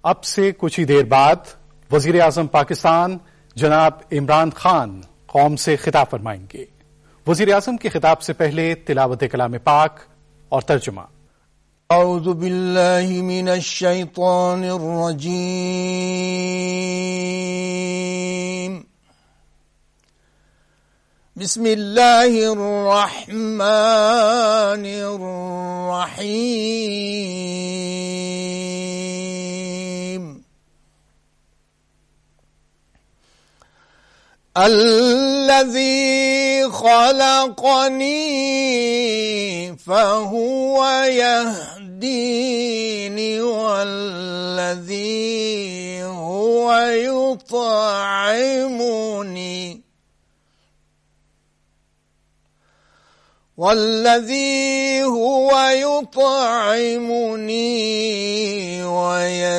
اب سے کچھ ہی دیر بعد وزیر اعظم پاکستان جناب عمران خان قوم سے خطاب فرمائیں گے۔ وزیر اعظم کے خطاب سے پہلے تلاوت کلام پاک اور ترجمہ۔ اعوذ باللہ من الشیطان الرجیم، بسم اللہ الرحمن الرحیم، الذی خلقنی فهو يهديني والذي هو يطعمني ويسقين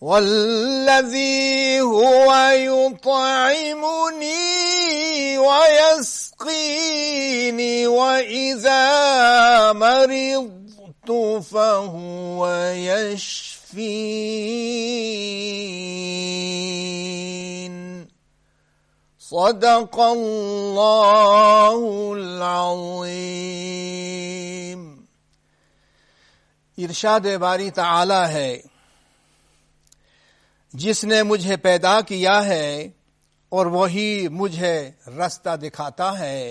والذي هو يطعمني ويسقيني وإذا مرضت فهو يشفين، صدق اللہ العظیم۔ ارشاد باری تعالی ہے، جس نے مجھے پیدا کیا ہے اور وہی مجھے رستہ دکھاتا ہے،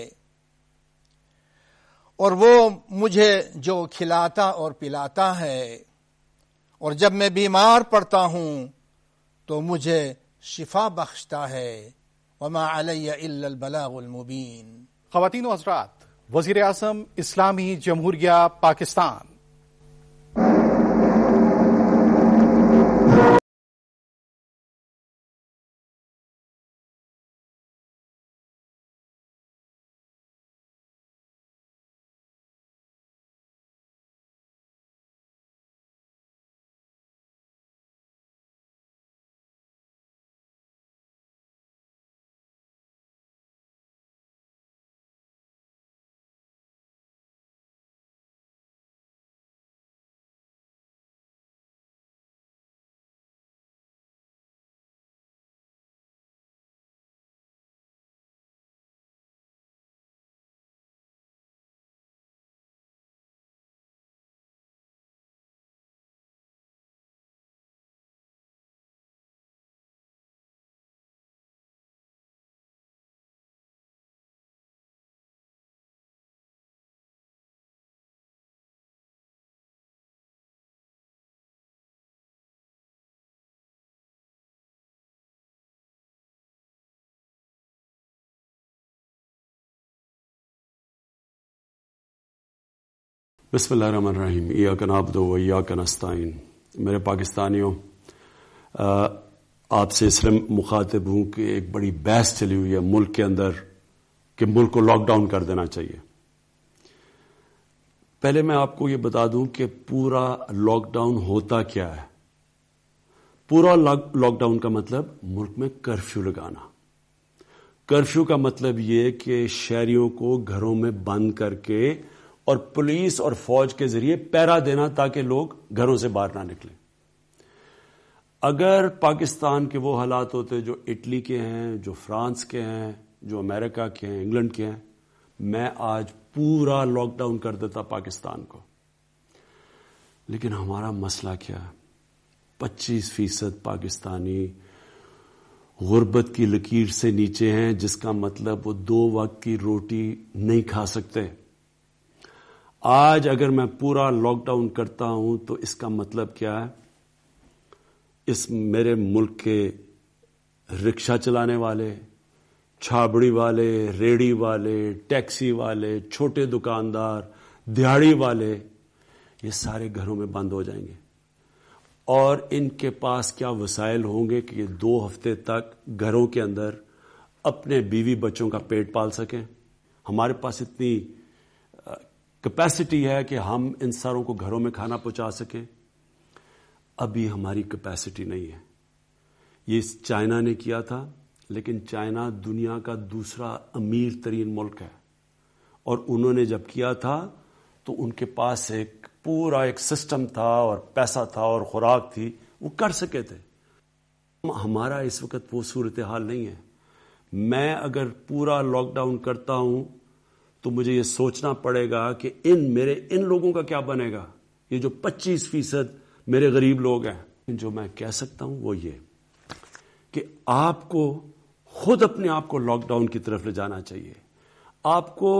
اور وہ مجھے جو کھلاتا اور پلاتا ہے، اور جب میں بیمار پڑتا ہوں تو مجھے شفا بخشتا ہے، وما علی الا البلاغ المبین۔ خواتین و حضرات، وزیر اعظم اسلامی جمہوریہ پاکستان۔ بسم اللہ الرحمن الرحیم، ایاک نعبد و ایاک نستعین۔ میرے پاکستانیوں، آپ سے اس لیے مخاطب ہوں کہ ایک بڑی بحث چلی ہوئی ہے ملک کے اندر کہ ملک کو لاک ڈاؤن کر دینا چاہیے۔ پہلے میں آپ کو یہ بتا دوں کہ پورا لاک ڈاؤن ہوتا کیا ہے۔ پورا لاک ڈاؤن کا مطلب ملک میں کرفیو لگانا۔ کرفیو کا مطلب یہ کہ شہریوں کو گھروں میں بند کر کے اور پولیس اور فوج کے ذریعے پہرا دینا تاکہ لوگ گھروں سے باہر نہ نکلیں۔ اگر پاکستان کے وہ حالات ہوتے جو اٹلی کے ہیں، جو فرانس کے ہیں، جو امریکہ کے ہیں، انگلینڈ کے ہیں، میں آج پورا لاک ڈاؤن کر دیتا پاکستان کو۔ لیکن ہمارا مسئلہ کیا ہے؟ 25% پاکستانی غربت کی لکیر سے نیچے ہیں، جس کا مطلب وہ 2 وقت کی روٹی نہیں کھا سکتے۔ آج اگر میں پورا لاک ڈاؤن کرتا ہوں تو اس کا مطلب کیا ہے؟ اس میرے ملک کے رکشہ چلانے والے، چھابڑی والے، ریڑی والے، ٹیکسی والے، چھوٹے دکاندار، دیہڑی والے، یہ سارے گھروں میں بند ہو جائیں گے۔ اور ان کے پاس کیا وسائل ہوں گے کہ یہ 2 ہفتے تک گھروں کے اندر اپنے بیوی بچوں کا پیٹ پال سکیں؟ ہمارے پاس اتنی کیپیسٹی ہے کہ ہم ان ساروں کو گھروں میں کھانا پہنچا سکیں؟ ابھی ہماری کیپیسٹی نہیں ہے۔ یہ چائنا نے کیا تھا، لیکن چائنا دنیا کا دوسرا امیر ترین ملک ہے، اور انہوں نے جب کیا تھا تو ان کے پاس ایک پورا ایک سسٹم تھا اور پیسہ تھا اور خوراک تھی، وہ کر سکے تھے۔ ہمارا اس وقت وہ صورتحال نہیں ہے۔ میں اگر پورا لاک ڈاؤن کرتا ہوں تو مجھے یہ سوچنا پڑے گا کہ ان لوگوں کا کیا بنے گا، یہ جو 25% میرے غریب لوگ ہیں۔ جو میں کہہ سکتا ہوں وہ یہ کہ آپ کو خود اپنے آپ کو لاک ڈاؤن کی طرف لے جانا چاہیے، آپ کو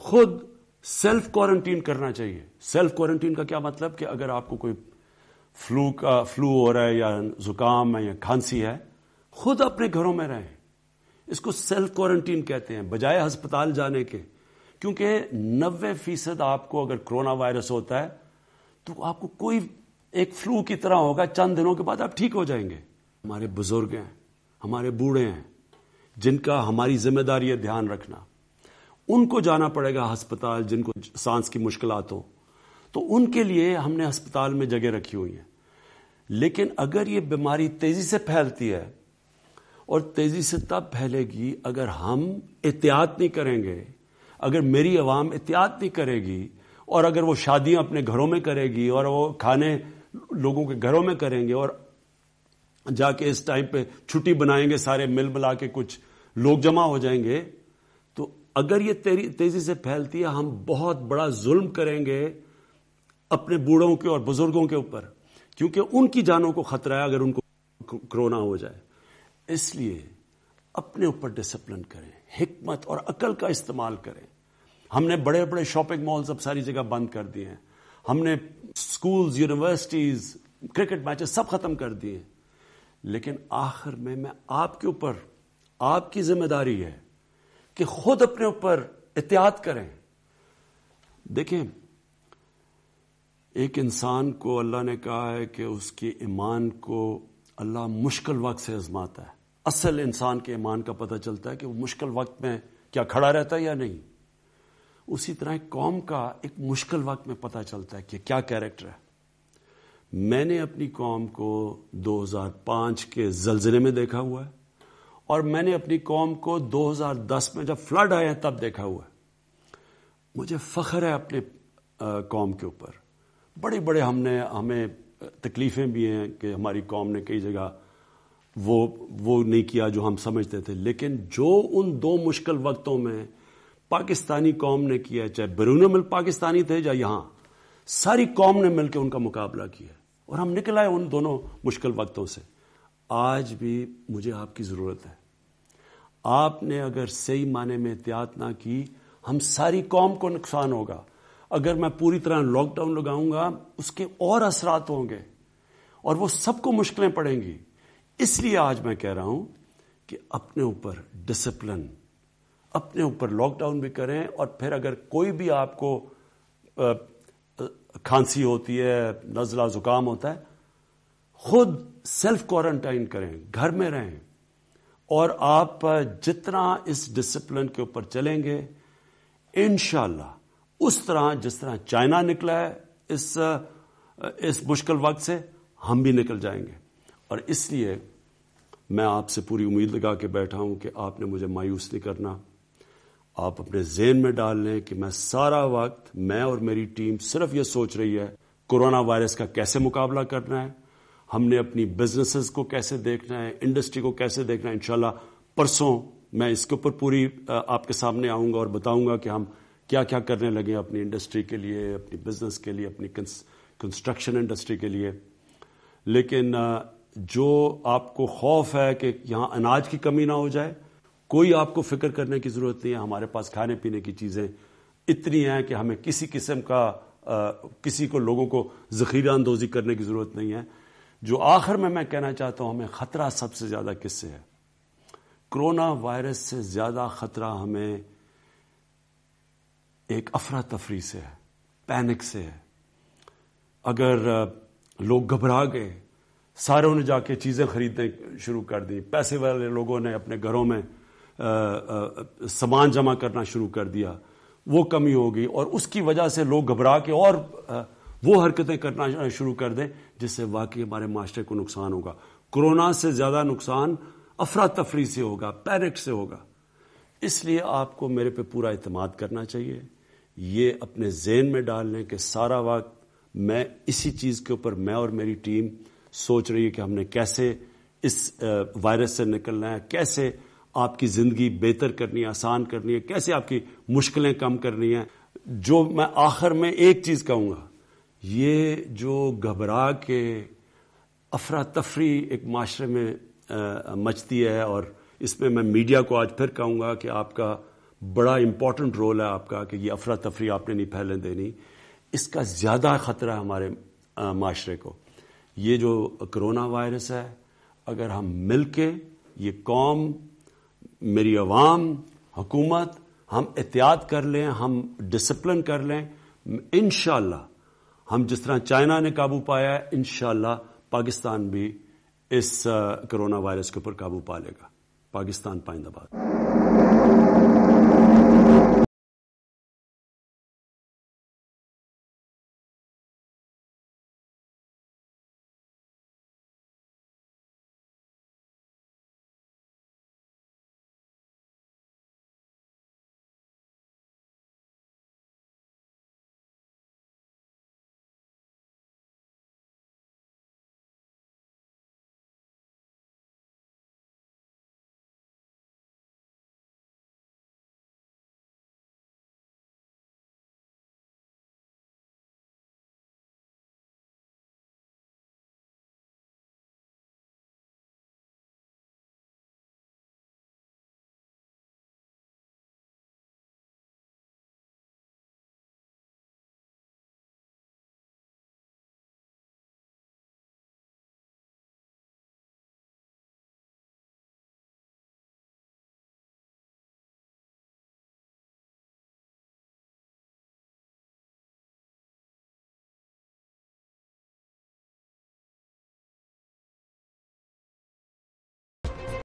خود سیلف کوارنٹین کرنا چاہیے۔ سیلف کوارنٹین کا کیا مطلب کہ اگر آپ کو کوئی فلو ہو رہا ہے یا زکام ہے یا کھانسی ہے، خود اپنے گھروں میں رہیں۔ اس کو سیلف کوارنٹین کہتے ہیں، بجائے ہسپتال جانے کے، کیونکہ 90% آپ کو اگر کرونا وائرس ہوتا ہے تو آپ کو کوئی ایک فلو کی طرح ہوگا، چند دنوں کے بعد آپ ٹھیک ہو جائیں گے۔ ہمارے بزرگ ہیں، ہمارے بوڑھے ہیں، جن کا ہماری ذمہ داری ہے دھیان رکھنا، ان کو جانا پڑے گا ہسپتال، جن کو سانس کی مشکلات ہو، تو ان کے لیے ہم نے ہسپتال میں جگہ رکھی ہوئی ہیں۔ لیکن اگر یہ بیماری تیزی سے پھیلتی ہے، اور تیزی سے تب پھیلے گی اگر ہم احتیاط نہیں کریں گے، اگر میری عوام احتیاط نہیں کرے گی، اور اگر وہ شادیاں اپنے گھروں میں کرے گی، اور وہ کھانے لوگوں کے گھروں میں کریں گے، اور جا کے اس ٹائم پہ چھٹی بنائیں گے، سارے مل ملا کے کچھ لوگ جمع ہو جائیں گے، تو اگر یہ تیزی سے پھیلتی ہے، ہم بہت بڑا ظلم کریں گے اپنے بوڑھوں کے اور بزرگوں کے اوپر، کیونکہ ان کی جانوں کو خطرہ ہے اگر ان کو کرونا ہو جائے۔ اس لیے اپنے اوپر ڈسپلن کریں، حکمت اور عقل کا استعمال کریں۔ ہم نے بڑے بڑے شاپنگ مالز اب ساری جگہ بند کر دیے ہیں، ہم نے سکولز، یونیورسٹیز، کرکٹ میچز سب ختم کر دیے ہیں، لیکن آخر میں آپ کے اوپر، آپ کی ذمہ داری ہے کہ خود اپنے اوپر احتیاط کریں۔ دیکھیں، ایک انسان کو اللہ نے کہا ہے کہ اس کے ایمان کو اللہ مشکل وقت سے آزماتا ہے۔ اصل انسان کے ایمان کا پتہ چلتا ہے کہ وہ مشکل وقت میں کیا کھڑا رہتا ہے یا نہیں۔ اسی طرح ایک قوم کا ایک مشکل وقت میں پتہ چلتا ہے کہ کیا کیریکٹر ہے۔ میں نے اپنی قوم کو 2005 کے زلزلے میں دیکھا ہوا ہے، اور میں نے اپنی قوم کو 2010 میں جب فلڈ آئے ہیں تب دیکھا ہوا ہے۔ مجھے فخر ہے اپنے قوم کے اوپر۔ بڑے بڑے ہمیں تکلیفیں بھی ہیں کہ ہماری قوم نے کئی جگہ وہ نہیں کیا جو ہم سمجھتے تھے، لیکن جو ان 2 مشکل وقتوں میں پاکستانی قوم نے کیا، چاہے بیرون ملک پاکستانی تھے یا یہاں، ساری قوم نے مل کے ان کا مقابلہ کیا، اور ہم نکل آئے ان دونوں مشکل وقتوں سے۔ آج بھی مجھے آپ کی ضرورت ہے۔ آپ نے اگر صحیح معنی میں احتیاط نہ کی، ہم ساری قوم کو نقصان ہوگا۔ اگر میں پوری طرح لاک ڈاؤن لگاؤں گا، اس کے اور اثرات ہوں گے، اور وہ سب کو مشکلیں پڑیں گی۔ اس لیے آج میں کہہ رہا ہوں کہ اپنے اوپر ڈسپلن، اپنے اوپر لاک ڈاؤن بھی کریں، اور پھر اگر کوئی بھی آپ کو کھانسی ہوتی ہے، نزلہ زکام ہوتا ہے، خود سیلف کوارنٹائن کریں، گھر میں رہیں، اور آپ جتنا اس ڈسپلن کے اوپر چلیں گے، انشاءاللہ اس طرح جس طرح چائنا نکلا ہے اس مشکل وقت سے، ہم بھی نکل جائیں گے۔ اور اس لیے میں آپ سے پوری امید لگا کے بیٹھا ہوں کہ آپ نے مجھے مایوس نہیں کرنا۔ آپ اپنے ذہن میں ڈال لیں کہ میں سارا وقت، میں اور میری ٹیم صرف یہ سوچ رہی ہے کورونا وائرس کا کیسے مقابلہ کرنا ہے، ہم نے اپنی بزنسز کو کیسے دیکھنا ہے، انڈسٹری کو کیسے دیکھنا ہے۔ انشاءاللہ پرسوں میں اس کے اوپر پوری آپ کے سامنے آؤں گا اور بتاؤں گا کہ ہم کیا کیا کرنے لگے اپنی انڈسٹری کے لیے، اپنی بزنس کے لیے، اپنی کنسٹرکشن انڈسٹری کے لیے۔ لیکن جو آپ کو خوف ہے کہ یہاں اناج کی کمی نہ ہو جائے، کوئی آپ کو فکر کرنے کی ضرورت نہیں ہے۔ ہمارے پاس کھانے پینے کی چیزیں اتنی ہیں کہ ہمیں کسی قسم کا کسی کو لوگوں کو ذخیرہ اندوزی کرنے کی ضرورت نہیں ہے۔ جو آخر میں کہنا چاہتا ہوں، ہمیں خطرہ سب سے زیادہ کس سے ہے؟ کرونا وائرس سے زیادہ خطرہ ہمیں ایک افراتفری سے ہے، پینک سے ہے۔ اگر لوگ گھبرا گئے، ساروں نے جا کے چیزیں خریدنے شروع کر دی، پیسے والے لوگوں نے اپنے گھروں میں سامان جمع کرنا شروع کر دیا، وہ کمی ہوگی، اور اس کی وجہ سے لوگ گھبرا کے اور وہ حرکتیں کرنا شروع کر دیں جس سے واقعی ہمارے معاشرے کو نقصان ہوگا۔ کرونا سے زیادہ نقصان افراتفری سے ہوگا، پینک سے ہوگا. اس لیے آپ کو میرے پہ پورا اعتماد کرنا چاہیے. یہ اپنے ذہن میں ڈال لیں کہ سارا وقت میں اسی چیز کے اوپر میں اور میری ٹیم سوچ رہی ہے کہ ہم نے کیسے اس وائرس سے نکلنا ہے، کیسے آپ کی زندگی بہتر کرنی ہے، آسان کرنی ہے، کیسے آپ کی مشکلیں کم کرنی ہیں. جو میں آخر میں ایک چیز کہوں گا، یہ جو گھبرا کے افراتفری ایک معاشرے میں مچتی ہے، اور اس میں میں میڈیا کو آج پھر کہوں گا کہ آپ کا بڑا امپورٹنٹ رول ہے آپ کا، کہ یہ افراتفری آپ نے نہیں پھیلنے دینی. اس کا زیادہ خطرہ ہے ہمارے معاشرے کو. یہ جو کرونا وائرس ہے، اگر ہم مل کے، یہ قوم، میری عوام، حکومت، ہم احتیاط کر لیں، ہم ڈسپلن کر لیں، انشاءاللہ ہم جس طرح چائنا نے قابو پایا ہے، انشاءاللہ پاکستان بھی اس کرونا وائرس کے اوپر قابو پا لے گا. پاکستان پائندہ باد.